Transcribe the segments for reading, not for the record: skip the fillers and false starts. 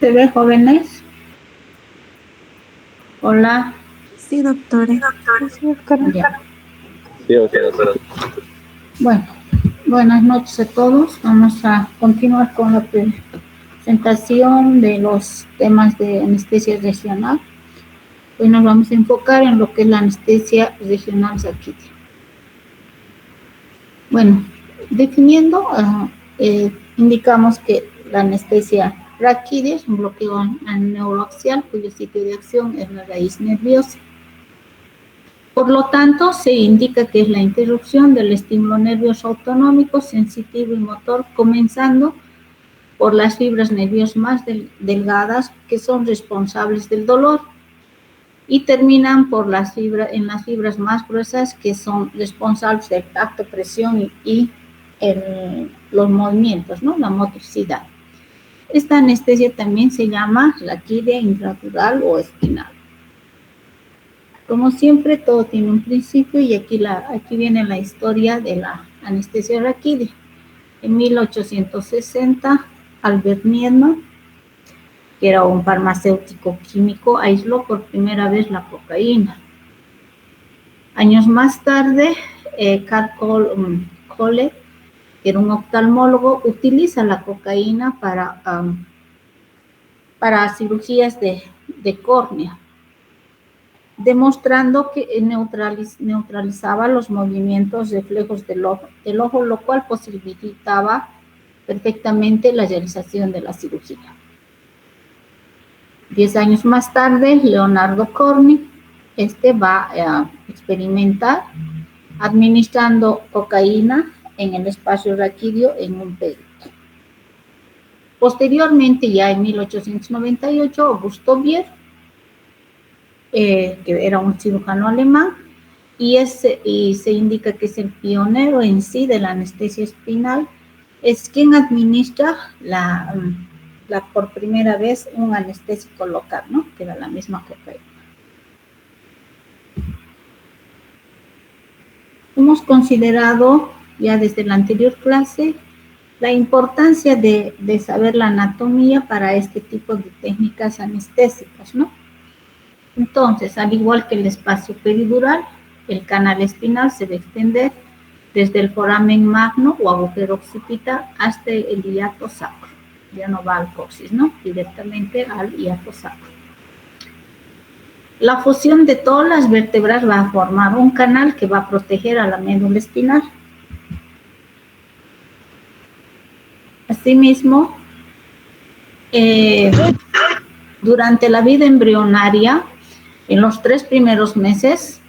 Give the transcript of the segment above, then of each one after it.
¿Se ve, jóvenes? Hola. Sí, doctora. Sí, doctora. Ya. Sí, doctora. Bueno, buenas noches a todos. Vamos a continuar con la presentación de los temas de anestesia regional. Hoy nos vamos a enfocar en lo que es la anestesia regional raquídea. Bueno, definiendo, indicamos que la anestesia raquídea es un bloqueo neuroaxial cuyo sitio de acción es la raíz nerviosa. Por lo tanto, se indica que es la interrupción del estímulo nervioso autonómico, sensitivo y motor, comenzando por las fibras nerviosas más delgadas que son responsables del dolor y terminan en las fibras más gruesas que son responsables del tacto, presión y los movimientos, ¿no? La motricidad. Esta anestesia también se llama raquídea intradural o espinal. Como siempre, todo tiene un principio y aquí viene la historia de la anestesia raquídea. En 1860, Albert Niemann, que era un farmacéutico químico, aisló por primera vez la cocaína. Años más tarde, Carl Kolle, que era un oftalmólogo, utiliza la cocaína para cirugías de córnea, demostrando que neutralizaba los movimientos reflejos del ojo, lo cual posibilitaba perfectamente la realización de la cirugía. 10 años más tarde, Leonardo Corning va a experimentar administrando cocaína en el espacio raquídeo en un perito. Posteriormente, ya en 1898, Augusto Bier, que era un cirujano alemán, y se indica que es el pionero en sí de la anestesia espinal, es quien administra por primera vez un anestésico local, ¿no? Que era la misma cocaína. Hemos considerado ya desde la anterior clase la importancia de saber la anatomía para este tipo de técnicas anestésicas, ¿no? Entonces, al igual que el espacio peridural, el canal espinal se va a extender desde el foramen magno o agujero occipital hasta el hiato sacro. Ya no va al coxis, ¿no? Directamente al hiato sacro. La fusión de todas las vértebras va a formar un canal que va a proteger a la médula espinal. Asimismo, durante la vida embrionaria, en los 3 primeros meses,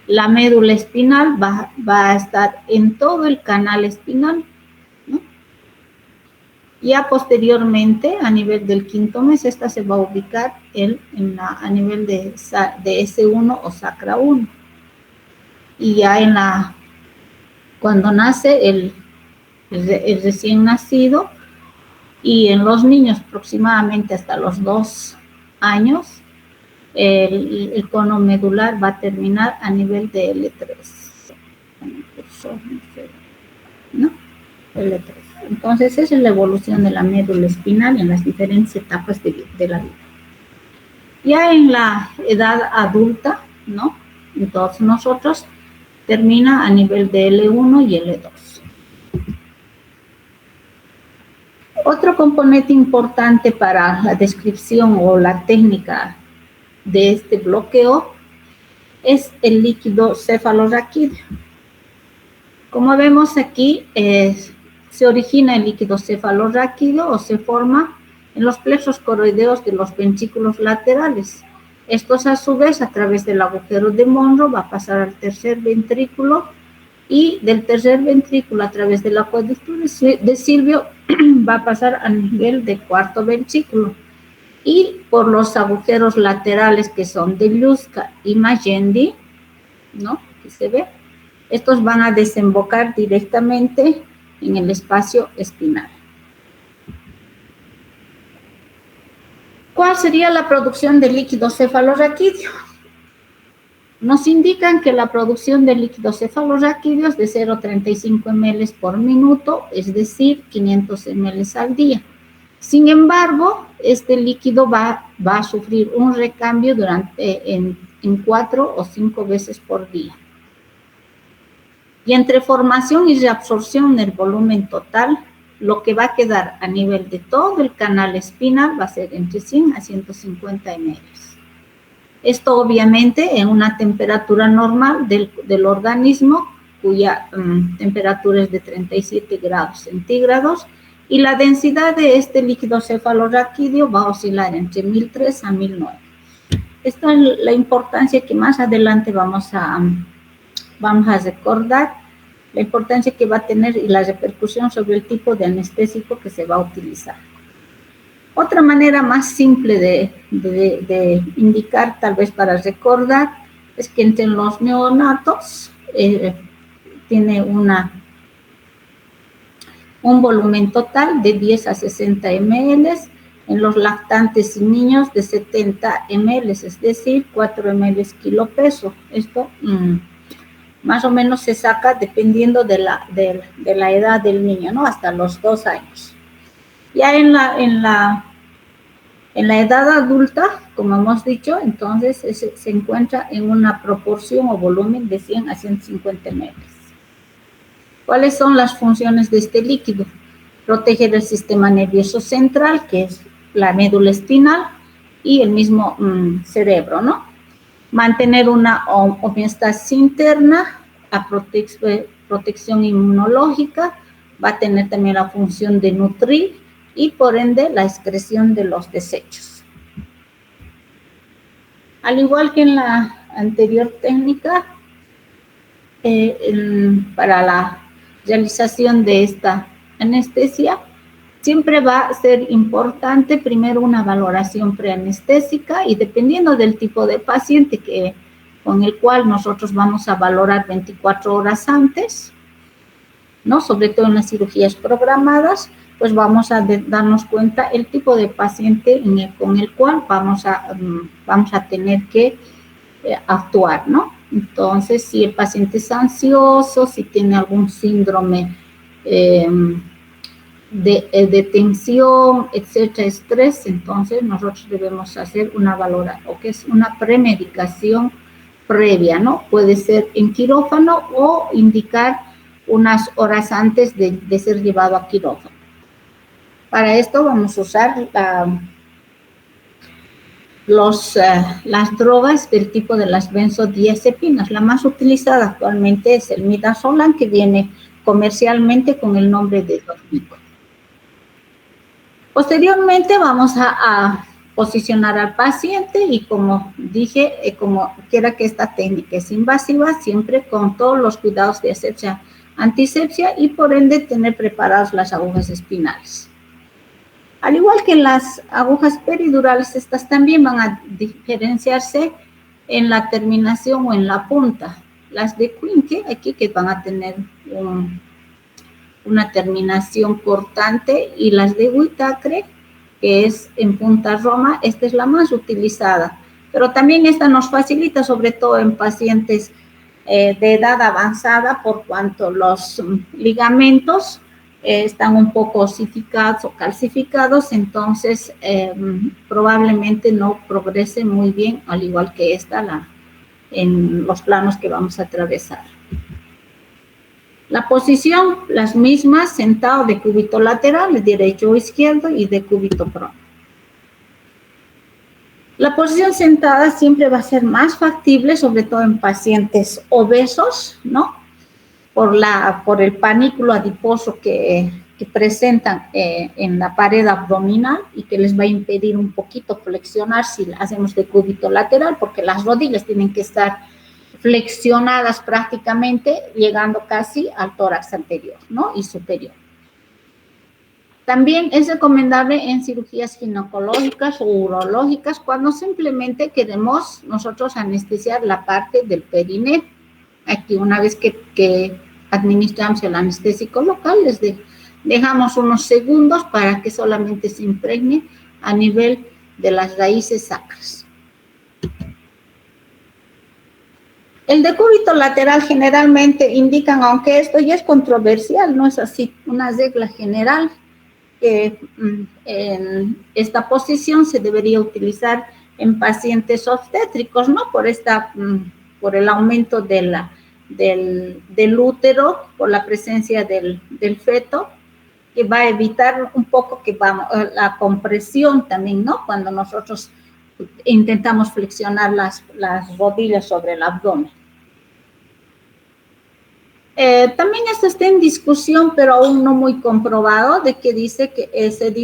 la médula espinal va a estar en todo el canal espinal, ¿no? Ya posteriormente, a nivel del 5º mes, esta se va a ubicar a nivel de S1 o sacra 1. Y ya cuando nace el recién nacido, y en los niños aproximadamente hasta los 2 años, el cono medular va a terminar a nivel de L3, ¿no? L3. Entonces, esa es la evolución de la médula espinal en las diferentes etapas de la vida. Ya en la edad adulta, ¿no? Entonces, nosotros termina a nivel de L1 y L2. Otro componente importante para la descripción o la técnica de este bloqueo es el líquido cefalorraquídeo. Como vemos aquí, se origina el líquido cefalorraquídeo o se forma en los plexos coroideos de los ventrículos laterales. Estos, a su vez, a través del agujero de Monro, va a pasar al tercer ventrículo, y del tercer ventrículo, a través del acueducto de Silvio, va a pasar a nivel del 4º ventrículo. Y por los agujeros laterales que son de Ljuska y Magendie, ¿no? Aquí se ve. Estos van a desembocar directamente en el espacio espinal. ¿Cuál sería la producción de líquido cefalorraquídeo? Nos indican que la producción de líquido cefalorraquídeo es de 0,35 ml por minuto, es decir, 500 ml al día. Sin embargo, este líquido va a sufrir un recambio en 4 o 5 veces por día. Y entre formación y reabsorción en el volumen total, lo que va a quedar a nivel de todo el canal espinal va a ser entre 100 a 150 ml. Esto obviamente en una temperatura normal del organismo, cuya temperatura es de 37 grados centígrados, y la densidad de este líquido cefalorraquídeo va a oscilar entre 1003 a 1009. Esta es la importancia que más adelante vamos a recordar, la importancia que va a tener y la repercusión sobre el tipo de anestésico que se va a utilizar. Otra manera más simple de indicar, tal vez para recordar, es que entre los neonatos tiene un volumen total de 10 a 60 ml, en los lactantes y niños de 70 ml, es decir, 4 ml kilo peso. Esto más o menos se saca dependiendo de la edad del niño, ¿no? Hasta los 2 años. Ya en la edad adulta, como hemos dicho, entonces se encuentra en una proporción o volumen de 100 a 150 ml. ¿Cuáles son las funciones de este líquido? Proteger el sistema nervioso central, que es la médula espinal, y el mismo cerebro, ¿no? Mantener una homeostasis interna, a protección inmunológica, va a tener también la función de nutrir y por ende la excreción de los desechos. Al igual que en la anterior técnica, para la realización de esta anestesia, siempre va a ser importante primero una valoración preanestésica y dependiendo del tipo de paciente con el cual nosotros vamos a valorar 24 horas antes, ¿no? Sobre todo en las cirugías programadas, pues vamos a darnos cuenta el tipo de paciente con el cual vamos a tener que actuar, ¿no? Entonces, si el paciente es ansioso, si tiene algún síndrome de tensión, etcétera, estrés, entonces nosotros debemos hacer una valoración, o que es una premedicación previa, ¿no? Puede ser en quirófano o indicar unas horas antes de ser llevado a quirófano. Para esto vamos a usar las drogas del tipo de las benzodiazepinas. La más utilizada actualmente es el midazolam, que viene comercialmente con el nombre de Dormico. Posteriormente vamos a posicionar al paciente y como dije, como quiera que esta técnica es invasiva, siempre con todos los cuidados de asepsia, antisepsia y por ende tener preparadas las agujas espinales. Al igual que las agujas peridurales, estas también van a diferenciarse en la terminación o en la punta. Las de Quinque, aquí que van a tener una terminación cortante, y las de Whitacre, que es en punta roma, esta es la más utilizada. Pero también esta nos facilita, sobre todo en pacientes de edad avanzada, por cuanto los ligamentos están un poco osificados o calcificados, entonces probablemente no progrese muy bien, al igual que esta, en los planos que vamos a atravesar. La posición, las mismas, sentado de cúbito lateral, derecho o izquierdo, y de cúbito prono. La posición sentada siempre va a ser más factible, sobre todo en pacientes obesos, ¿no? Por el panículo adiposo que presentan en la pared abdominal y que les va a impedir un poquito flexionar si hacemos de cúbito lateral, porque las rodillas tienen que estar flexionadas prácticamente, llegando casi al tórax anterior, ¿no? Y superior. También es recomendable en cirugías ginecológicas o urológicas cuando simplemente queremos nosotros anestesiar la parte del perineo. Aquí, una vez que administramos el anestésico local, les dejamos unos segundos para que solamente se impregne a nivel de las raíces sacras. El decúbito lateral generalmente indican, aunque esto ya es controversial, no es así, una regla general, que en esta posición se debería utilizar en pacientes obstétricos, ¿no? Por el aumento del útero, por la presencia del feto, que va a evitar un poco la compresión también, ¿no? Cuando nosotros intentamos flexionar las rodillas sobre el abdomen. También esto está en discusión, pero aún no muy comprobado, de que dice que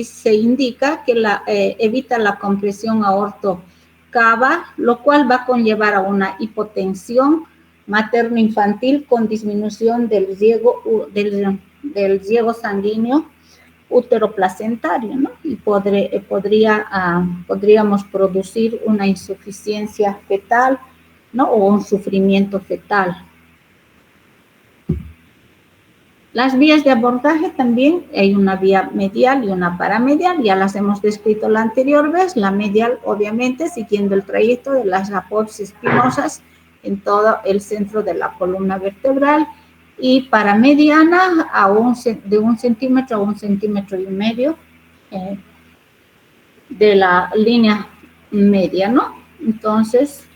se indica que evita la compresión aorto-cava, lo cual va a conllevar a una hipotensión materno-infantil con disminución del riego sanguíneo útero-placentario, ¿no? Y podríamos producir una insuficiencia fetal, ¿no? O un sufrimiento fetal. Las vías de abordaje también, hay una vía medial y una paramedial, ya las hemos descrito la anterior vez. La medial, obviamente, siguiendo el trayecto de las apófisis espinosas en todo el centro de la columna vertebral, y paramediana de 1 centímetro a 1,5 centímetros de la línea media, ¿no? Entonces,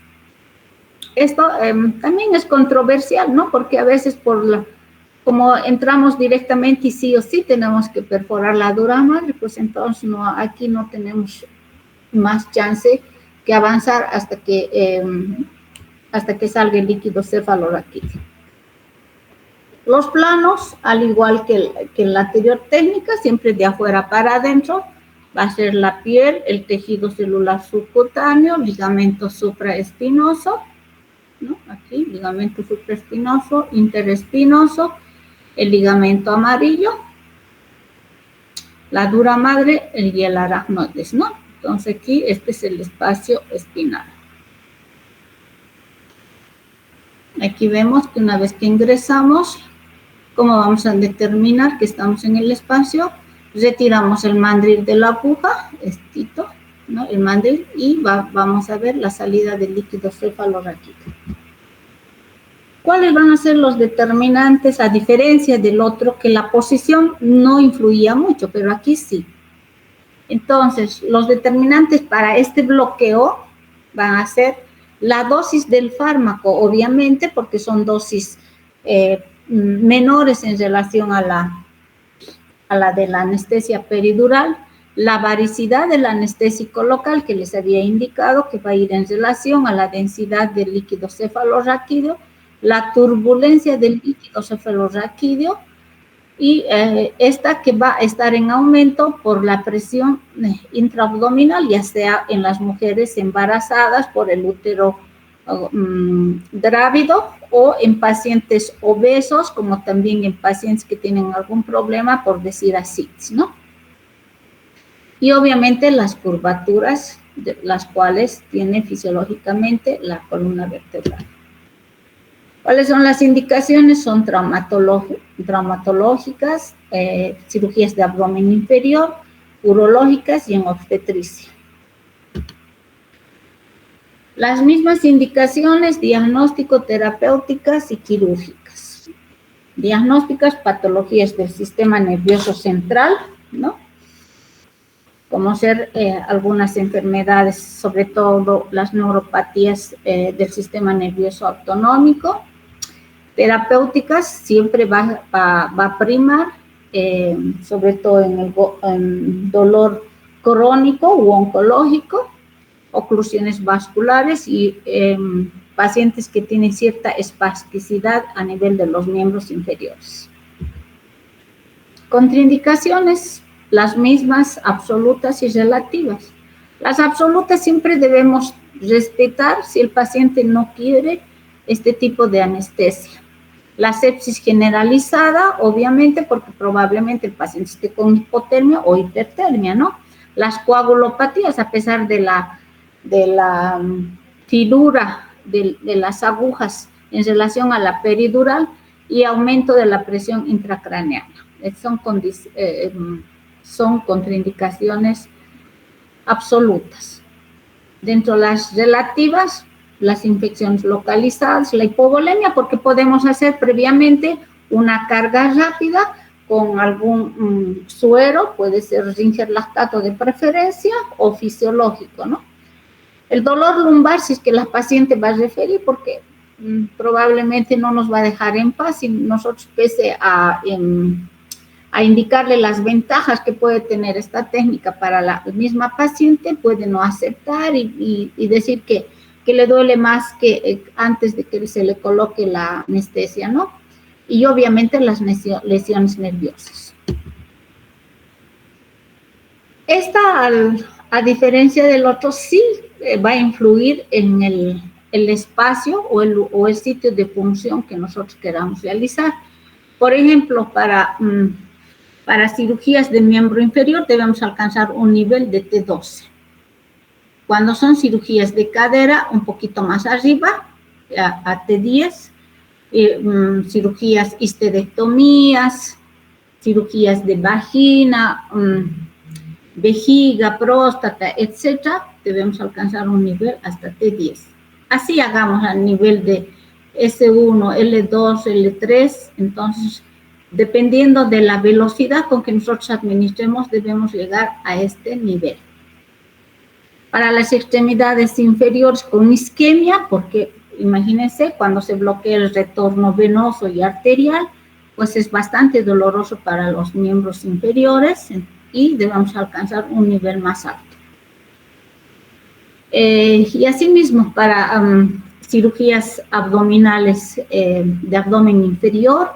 esto también es controversial, ¿no? Porque a veces como entramos directamente y sí o sí tenemos que perforar la dura madre, pues entonces aquí no tenemos más chance que avanzar hasta que salga el líquido cefalorraquídeo. Los planos, al igual que en la anterior técnica, siempre de afuera para adentro, va a ser la piel, el tejido celular subcutáneo, ligamento supraespinoso, ¿no? Aquí, ligamento supraespinoso, interespinoso, el ligamento amarillo, la dura madre y el aracnoides, ¿no? Entonces aquí este es el espacio espinal. Aquí vemos que una vez que ingresamos, ¿cómo vamos a determinar que estamos en el espacio? Retiramos el mandril de la aguja, ¿no? El mandril, y vamos a ver la salida del líquido cefalorraquídeo. ¿Cuáles van a ser los determinantes, a diferencia del otro, que la posición no influía mucho, pero aquí sí? Entonces, los determinantes para este bloqueo van a ser la dosis del fármaco, obviamente, porque son dosis menores en relación a la de la anestesia peridural, la varicidad del anestésico local que les había indicado que va a ir en relación a la densidad del líquido cefalorraquídeo, la turbulencia del líquido cefalorraquídeo y esta que va a estar en aumento por la presión intraabdominal, ya sea en las mujeres embarazadas por el útero grávido o en pacientes obesos, como también en pacientes que tienen algún problema, por decir así, ¿no? Y obviamente las curvaturas, las cuales tiene fisiológicamente la columna vertebral. ¿Cuáles son las indicaciones? Son traumatológicas, cirugías de abdomen inferior, urológicas y en obstetricia. Las mismas indicaciones diagnóstico-terapéuticas y quirúrgicas. Diagnósticas, patologías del sistema nervioso central, ¿no? Como ser algunas enfermedades, sobre todo las neuropatías del sistema nervioso autonómico. Terapéuticas siempre va a primar, sobre todo en dolor crónico u oncológico, oclusiones vasculares y pacientes que tienen cierta espasticidad a nivel de los miembros inferiores. Contraindicaciones, las mismas absolutas y relativas. Las absolutas siempre debemos respetar si el paciente no quiere este tipo de anestesia. La sepsis generalizada, obviamente, porque probablemente el paciente esté con hipotermia o hipertermia, ¿no? Las coagulopatías, a pesar de la finura de las agujas en relación a la peridural y aumento de la presión intracraneana. Son contraindicaciones absolutas. Dentro de las relativas, las infecciones localizadas, la hipovolemia, porque podemos hacer previamente una carga rápida con algún suero, puede ser Ringer lactato de preferencia o fisiológico, ¿no? El dolor lumbar, si es que la paciente va a referir, porque probablemente no nos va a dejar en paz y nosotros, pese a indicarle las ventajas que puede tener esta técnica para la misma paciente, puede no aceptar y decir que le duele más que antes de que se le coloque la anestesia, ¿no? Y obviamente las lesiones nerviosas. Esta, a diferencia del otro, sí va a influir en el espacio o el sitio de punción que nosotros queramos realizar. Por ejemplo, para cirugías de miembro inferior debemos alcanzar un nivel de T12. Cuando son cirugías de cadera, un poquito más arriba, a T10, cirugías histerectomías, cirugías de vagina, vejiga, próstata, etcétera, debemos alcanzar un nivel hasta T10. Así hagamos al nivel de S1, L2, L3, entonces, dependiendo de la velocidad con que nosotros administremos, debemos llegar a este nivel. Para las extremidades inferiores con isquemia, porque imagínense, cuando se bloquea el retorno venoso y arterial, pues es bastante doloroso para los miembros inferiores y debemos alcanzar un nivel más alto. Y asimismo, para cirugías abdominales de abdomen inferior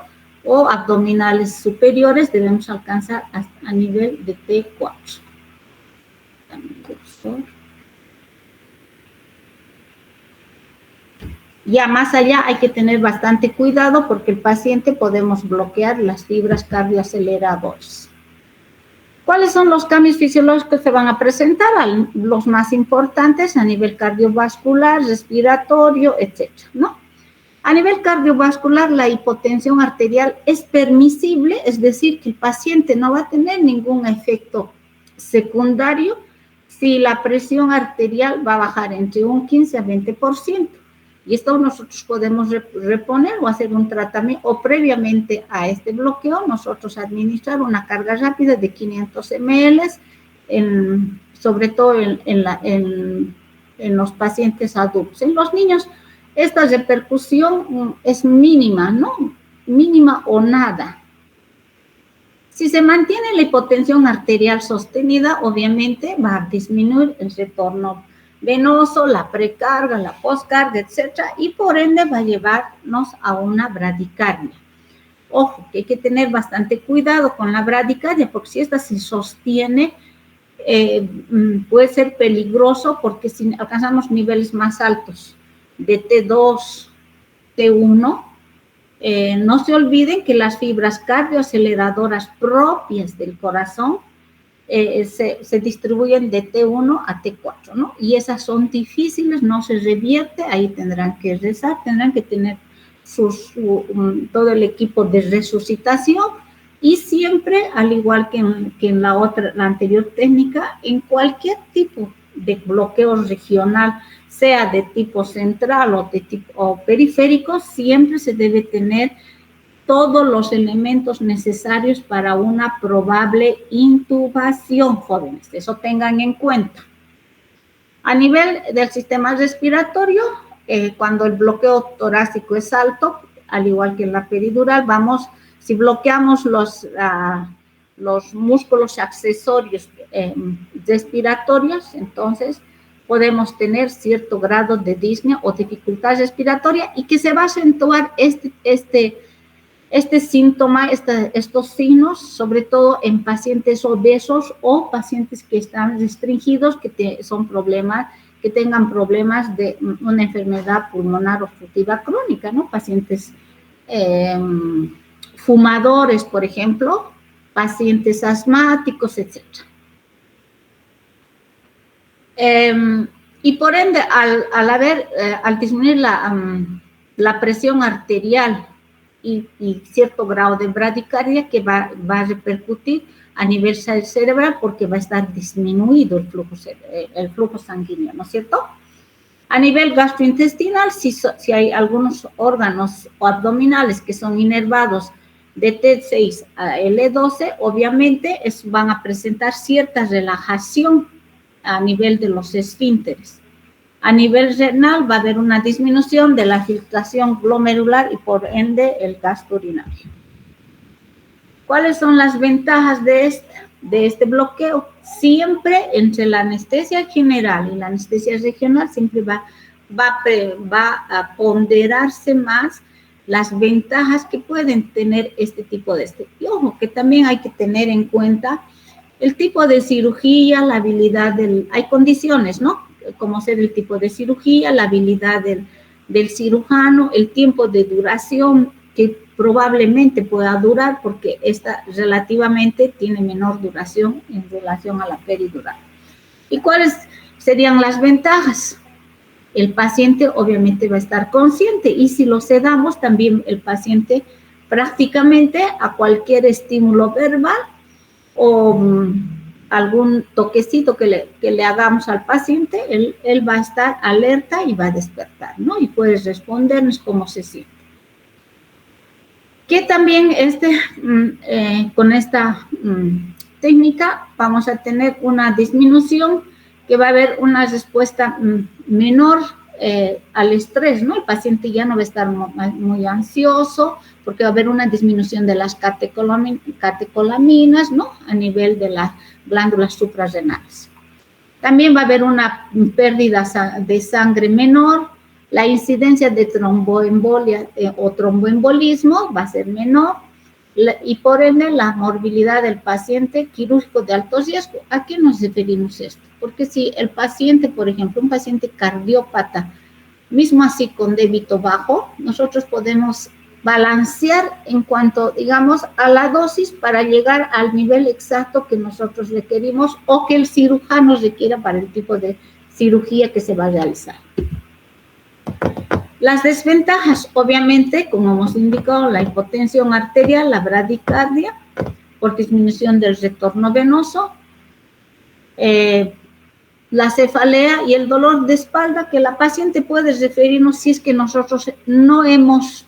o abdominales superiores, debemos alcanzar a nivel de T4. Ya más allá hay que tener bastante cuidado porque el paciente podemos bloquear las fibras cardioaceleradoras. ¿Cuáles son los cambios fisiológicos que se van a presentar? Los más importantes a nivel cardiovascular, respiratorio, etcétera, ¿no? A nivel cardiovascular, la hipotensión arterial es permisible, es decir, que el paciente no va a tener ningún efecto secundario si la presión arterial va a bajar entre un 15 a 20%. Y esto nosotros podemos reponer o hacer un tratamiento, o previamente a este bloqueo, nosotros administrar una carga rápida de 500 ml, sobre todo en los pacientes adultos. En los niños, esta repercusión es mínima, ¿no? Mínima o nada. Si se mantiene la hipotensión arterial sostenida, obviamente va a disminuir el retorno venoso, la precarga, la postcarga, etcétera, y por ende va a llevarnos a una bradicardia. Ojo, que hay que tener bastante cuidado con la bradicardia, porque si esta se sostiene, puede ser peligroso, porque si alcanzamos niveles más altos de T2, T1, no se olviden que las fibras cardioaceleradoras propias del corazón se distribuyen de T1 a T4, ¿no? Y esas son difíciles, no se revierte, ahí tendrán que rezar, tendrán que tener todo el equipo de resucitación y siempre, al igual que en la anterior técnica, en cualquier tipo de bloqueo regional, sea de tipo central o de tipo periférico, siempre se debe tener todos los elementos necesarios para una probable intubación, jóvenes. Eso tengan en cuenta. A nivel del sistema respiratorio, cuando el bloqueo torácico es alto, al igual que en la peridural, si bloqueamos los músculos accesorios respiratorios, entonces podemos tener cierto grado de disnea o dificultad respiratoria y que se va a acentuar este síntoma, estos signos, sobre todo en pacientes obesos o pacientes que están restringidos, que tengan problemas de una enfermedad pulmonar obstructiva crónica, ¿no? Pacientes fumadores, por ejemplo, pacientes asmáticos, etc. Y por ende, al disminuir la presión arterial y cierto grado de bradicardia, que va a repercutir a nivel cerebral porque va a estar disminuido el flujo sanguíneo, ¿no es cierto? A nivel gastrointestinal, si hay algunos órganos o abdominales que son inervados de T6 a L12, obviamente van a presentar cierta relajación a nivel de los esfínteres. A nivel renal va a haber una disminución de la filtración glomerular y por ende el gasto urinario. ¿Cuáles son las ventajas de este bloqueo? Siempre entre la anestesia general y la anestesia regional siempre va a ponderarse más las ventajas que pueden tener este tipo de Y ojo, que también hay que tener en cuenta el tipo de cirugía, la habilidad hay condiciones, ¿no? Como ser el tipo de cirugía, la habilidad del cirujano, el tiempo de duración que probablemente pueda durar porque esta relativamente tiene menor duración en relación a la peridural. ¿Y cuáles serían las ventajas? El paciente obviamente va a estar consciente y si lo sedamos también el paciente prácticamente a cualquier estímulo verbal o algún toquecito que le hagamos al paciente, él va a estar alerta y va a despertar, ¿no? Y puede respondernos cómo se siente. Que también con esta técnica vamos a tener una disminución que va a haber una respuesta menor al estrés, ¿no? El paciente ya no va a estar muy ansioso porque va a haber una disminución de las catecolaminas, ¿no? A nivel de las glándulas suprarrenales. También va a haber una pérdida de sangre menor, la incidencia de tromboembolia o tromboembolismo va a ser menor y por ende la morbilidad del paciente quirúrgico de alto riesgo. ¿A qué nos referimos esto? Porque si el paciente, por ejemplo, un paciente cardiópata, mismo así con débito bajo, nosotros podemos balancear en cuanto, digamos, a la dosis para llegar al nivel exacto que nosotros requerimos o que el cirujano requiera para el tipo de cirugía que se va a realizar. Las desventajas, obviamente, como hemos indicado, la hipotensión arterial, la bradicardia, por disminución del retorno venoso, la cefalea y el dolor de espalda que la paciente puede referirnos si es que nosotros no hemos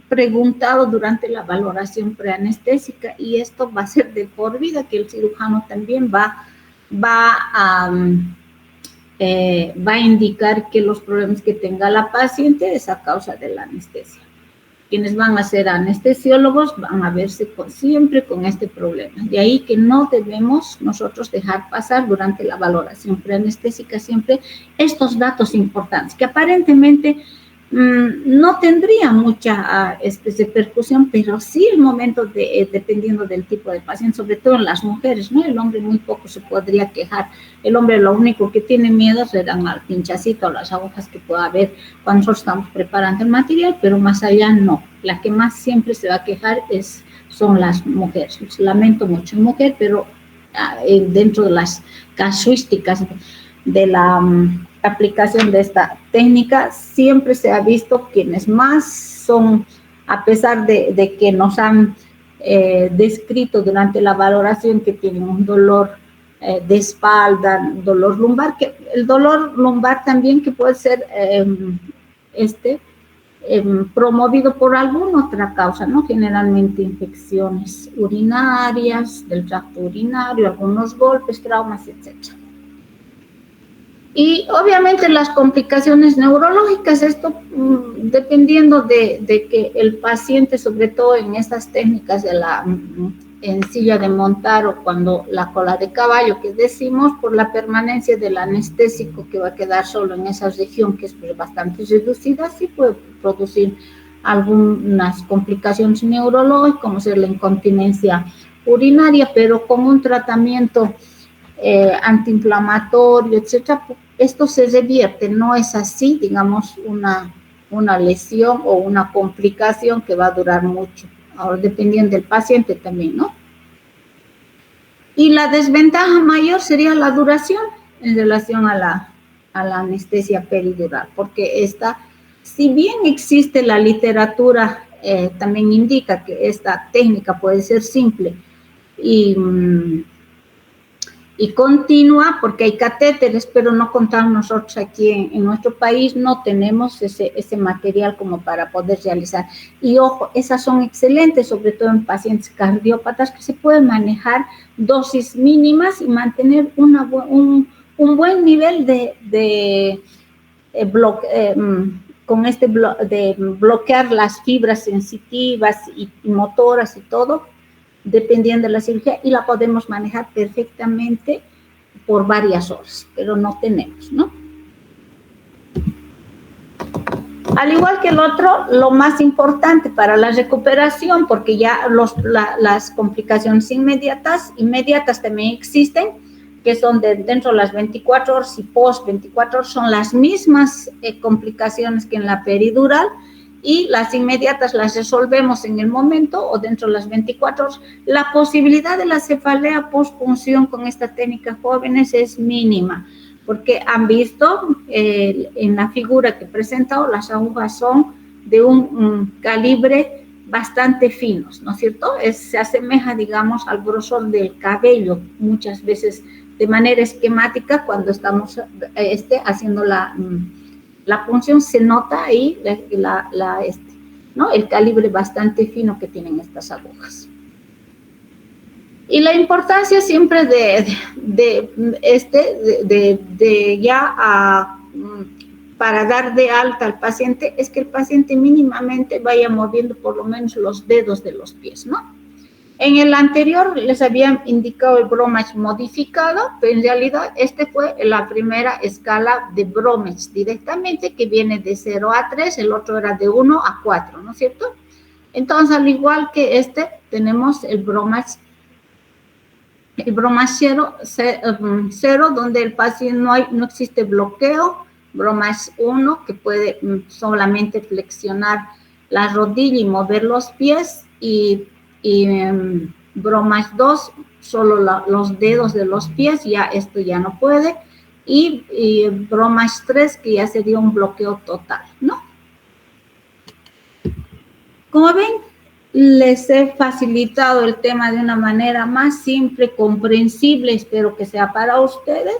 preguntado durante la valoración preanestésica y esto va a ser de por vida que el cirujano también va a indicar que los problemas que tenga la paciente es a causa de la anestesia. Quienes van a ser anestesiólogos van a verse siempre con este problema. De ahí que no debemos nosotros dejar pasar durante la valoración preanestésica siempre estos datos importantes, que aparentemente no tendría mucha repercusión, pero sí el momento dependiendo del tipo de paciente, sobre todo en las mujeres, ¿no? El hombre muy poco se podría quejar. El hombre lo único que tiene miedo serán al pinchacito o las agujas que pueda haber cuando nosotros estamos preparando el material, pero más allá no. La que más siempre se va a quejar son las mujeres. Lamento mucho mujer, pero dentro de las casuísticas de la aplicación de esta técnica, siempre se ha visto quienes más son, a pesar de que nos han descrito durante la valoración que tienen un dolor de espalda, dolor lumbar, que el dolor lumbar también que puede ser promovido por alguna otra causa, ¿no? Generalmente infecciones urinarias, del tracto urinario, algunos golpes, traumas, etcétera. Y obviamente las complicaciones neurológicas, esto dependiendo de que el paciente, sobre todo en estas técnicas de en silla de montar o cuando la cola de caballo que decimos, por la permanencia del anestésico que va a quedar solo en esa región que es bastante reducida, sí puede producir algunas complicaciones neurológicas, como ser la incontinencia urinaria, pero con un tratamiento antiinflamatorio, etcétera, esto se revierte, no es así, digamos, una lesión o una complicación que va a durar mucho, ahora dependiendo del paciente también, ¿no? Y la desventaja mayor sería la duración en relación a la anestesia peridural, porque esta, si bien existe la literatura, también indica que esta técnica puede ser simple y y continua, porque hay catéteres, pero no contamos nosotros aquí en nuestro país, no tenemos ese material como para poder realizar. Y ojo, esas son excelentes, sobre todo en pacientes cardiópatas, que se pueden manejar dosis mínimas y mantener un buen nivel de bloquear las fibras sensitivas y motoras y todo, dependiendo de la cirugía, y la podemos manejar perfectamente por varias horas, pero no tenemos, ¿no? Al igual que el otro, lo más importante para la recuperación, porque ya las complicaciones inmediatas también existen, que son dentro de las 24 horas y post 24 horas, son las mismas complicaciones que en la peridural, y las inmediatas las resolvemos en el momento o dentro de las 24 horas. La posibilidad de la cefalea postpunción con esta técnica, jóvenes, es mínima, porque han visto en la figura que he presentado, las agujas son de un calibre bastante finos, ¿no es cierto? Se asemeja, digamos, al grosor del cabello, muchas veces de manera esquemática, cuando estamos haciendo la punción, se nota ahí ¿no? El calibre bastante fino que tienen estas agujas. Y la importancia siempre para dar de alta al paciente es que el paciente mínimamente vaya moviendo por lo menos los dedos de los pies, ¿no? En el anterior les había indicado el Bromage modificado, pero en realidad fue la primera escala de Bromage directamente, que viene de 0 a 3, el otro era de 1 a 4, ¿no es cierto? Entonces, al igual que tenemos el Bromage 0, donde el paciente no existe bloqueo. Bromage 1, que puede solamente flexionar la rodilla y mover los pies, y Bromage 2, solo los dedos de los pies, ya esto ya no puede, y Bromage 3, que ya sería un bloqueo total, ¿no? Como ven, les he facilitado el tema de una manera más simple, comprensible, espero que sea para ustedes,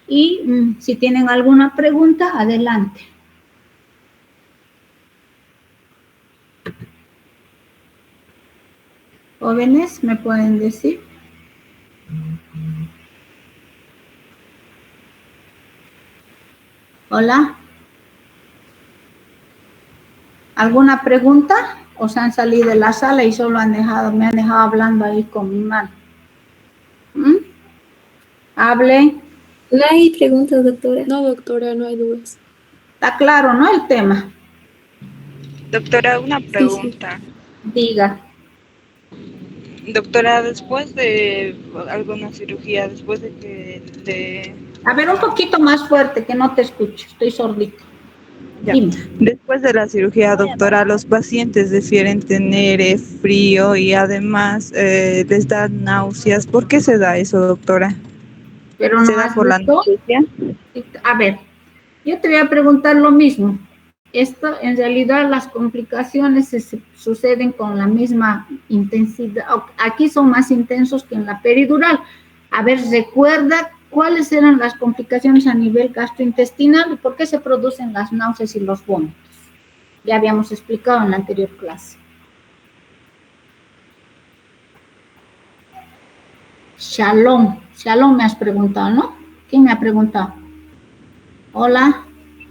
y si tienen alguna pregunta, adelante. Jóvenes, ¿me pueden decir? Hola. ¿Alguna pregunta? ¿O se han salido de la sala y solo me han dejado hablando ahí con mi mano? Hable. No hay preguntas, doctora. No, doctora, no hay dudas. Está claro, ¿no? El tema. Doctora, una pregunta. Sí. Diga. Doctora, después de alguna cirugía, después de que... A ver, un poquito más fuerte, que no te escucho, estoy sordito. Dime. Después de la cirugía, doctora, los pacientes prefieren tener frío y además les da náuseas. ¿Por qué se da eso, doctora? Pero no ¿Se da por la anestesia? A ver, yo te voy a preguntar lo mismo. Esto, en realidad, las complicaciones suceden con la misma intensidad. Aquí son más intensos que en la peridural. A ver, recuerda cuáles eran las complicaciones a nivel gastrointestinal y por qué se producen las náuseas y los vómitos. Ya habíamos explicado en la anterior clase. Shalom me has preguntado, ¿no? ¿Quién me ha preguntado? Hola.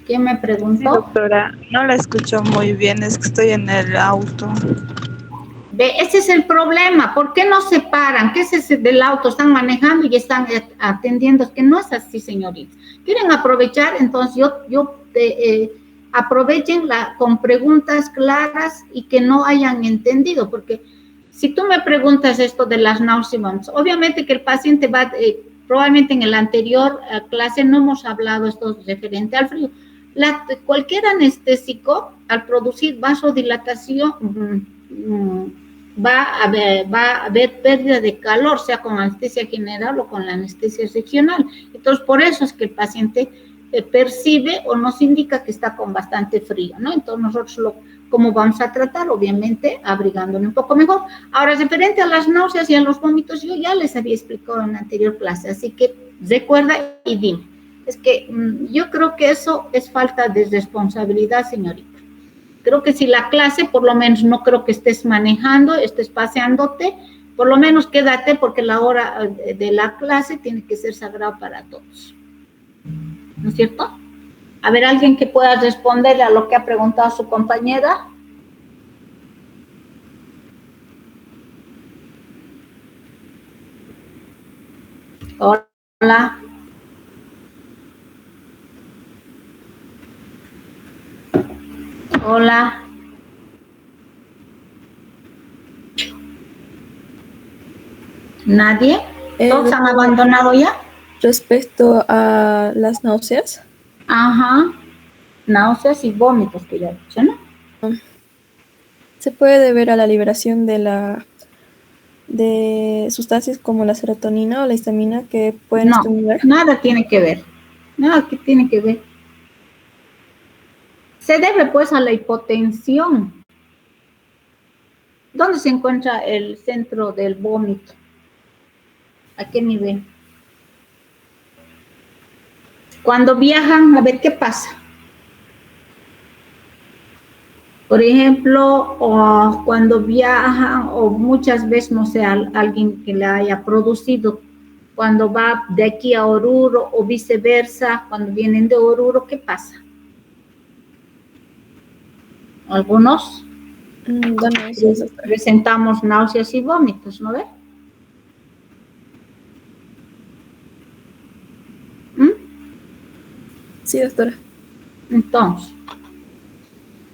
¿Quién me preguntó? Sí, doctora, no la escucho muy bien, es que estoy en el auto. Ve, ese es el problema. ¿Por qué no se paran? ¿Qué es ese del auto? Están manejando y están atendiendo. Es que no es así, señoritas. Quieren aprovechar, entonces aprovechen con preguntas claras y que no hayan entendido, porque si tú me preguntas esto de las náuseas, obviamente que el paciente va, probablemente en el anterior clase no hemos hablado esto referente al frío. Cualquier anestésico, al producir vasodilatación, va a haber pérdida de calor, sea con anestesia general o con la anestesia regional. Entonces, por eso es que el paciente percibe o nos indica que está con bastante frío, ¿no? Entonces nosotros ¿cómo vamos a tratar? Obviamente abrigándole un poco mejor. Ahora, referente a las náuseas y a los vómitos, yo ya les había explicado en la anterior clase, así que recuerda y dime. Es que yo creo que eso es falta de responsabilidad, señorita. Creo que si la clase, por lo menos no creo que estés manejando, estés paseándote, por lo menos quédate porque la hora de la clase tiene que ser sagrada para todos. ¿No es cierto? A ver, alguien que pueda responderle a lo que ha preguntado su compañera. Hola. Hola. ¿Nadie? ¿Todos han abandonado ya? Respecto a las náuseas. Ajá. Náuseas y vómitos que ya he dicho, ¿no? Se puede deber a la liberación de sustancias como la serotonina o la histamina que pueden estimular. Nada tiene que ver. Nada que tiene que ver. Se debe pues a la hipotensión. ¿Dónde se encuentra el centro del vómito? ¿A qué nivel? Cuando viajan, a ver qué pasa. Por ejemplo, o cuando viajan, o muchas veces, no sé, alguien que le haya producido, cuando va de aquí a Oruro, o viceversa, cuando vienen de Oruro, ¿qué pasa? Algunos presentamos náuseas y vómitos, ¿no ve? Sí, doctora. Entonces,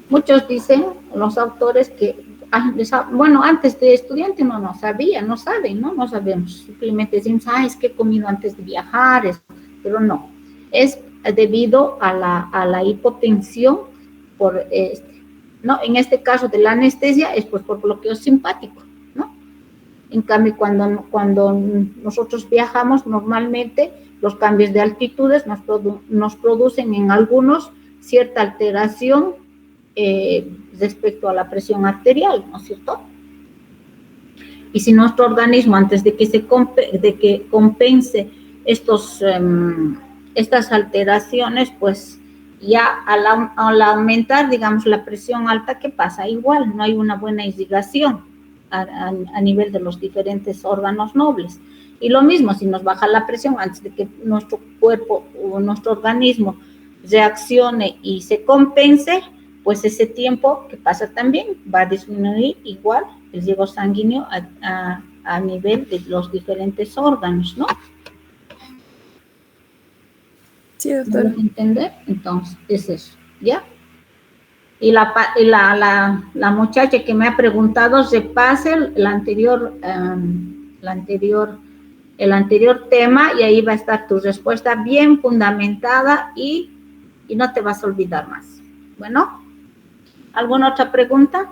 muchos dicen, los autores, que, bueno, antes de estudiante no sabían, no saben, ¿no? No sabemos. Simplemente decimos, es que he comido antes de viajar, pero no. Es debido a la hipotensión por ¿no? En este caso de la anestesia es pues por bloqueo simpático, ¿no? En cambio, cuando nosotros viajamos, normalmente los cambios de altitudes nos producen en algunos cierta alteración respecto a la presión arterial, ¿no es cierto? Y si nuestro organismo, antes de que compense estas alteraciones, pues ya al aumentar, digamos, la presión alta, ¿qué pasa? Igual, no hay una buena irrigación a nivel de los diferentes órganos nobles. Y lo mismo, si nos baja la presión, antes de que nuestro cuerpo o nuestro organismo reaccione y se compense, pues ese tiempo que pasa también va a disminuir igual el riego sanguíneo a nivel de los diferentes órganos, ¿no? Sí, doctora. ¿Me entender? Entonces, es eso, ¿ya? Y la muchacha que me ha preguntado, repase el anterior tema y ahí va a estar tu respuesta bien fundamentada y no te vas a olvidar más. Bueno, ¿alguna otra pregunta?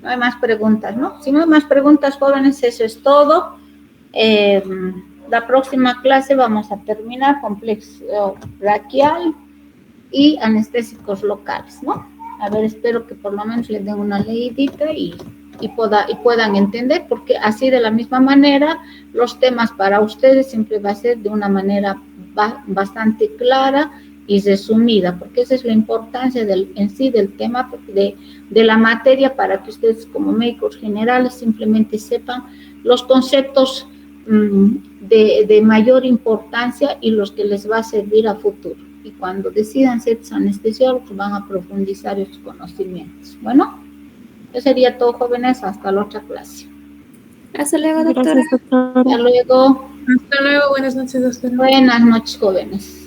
No hay más preguntas, ¿no? Si no hay más preguntas, jóvenes, eso es todo. La próxima clase vamos a terminar complejo braquial y anestésicos locales, ¿no? A ver, espero que por lo menos les den una leidita y puedan entender, porque así de la misma manera los temas para ustedes siempre va a ser de una manera bastante clara y resumida, porque esa es la importancia en sí del tema de la materia, para que ustedes como médicos generales simplemente sepan los conceptos de mayor importancia y los que les va a servir a futuro. Y cuando decidan ser anestesiólogos van a profundizar esos conocimientos. Bueno, eso sería todo, jóvenes. Hasta la otra clase. Hasta luego, doctora. Gracias, doctora. Hasta luego. Hasta luego. Buenas noches, doctora. Buenas noches, jóvenes.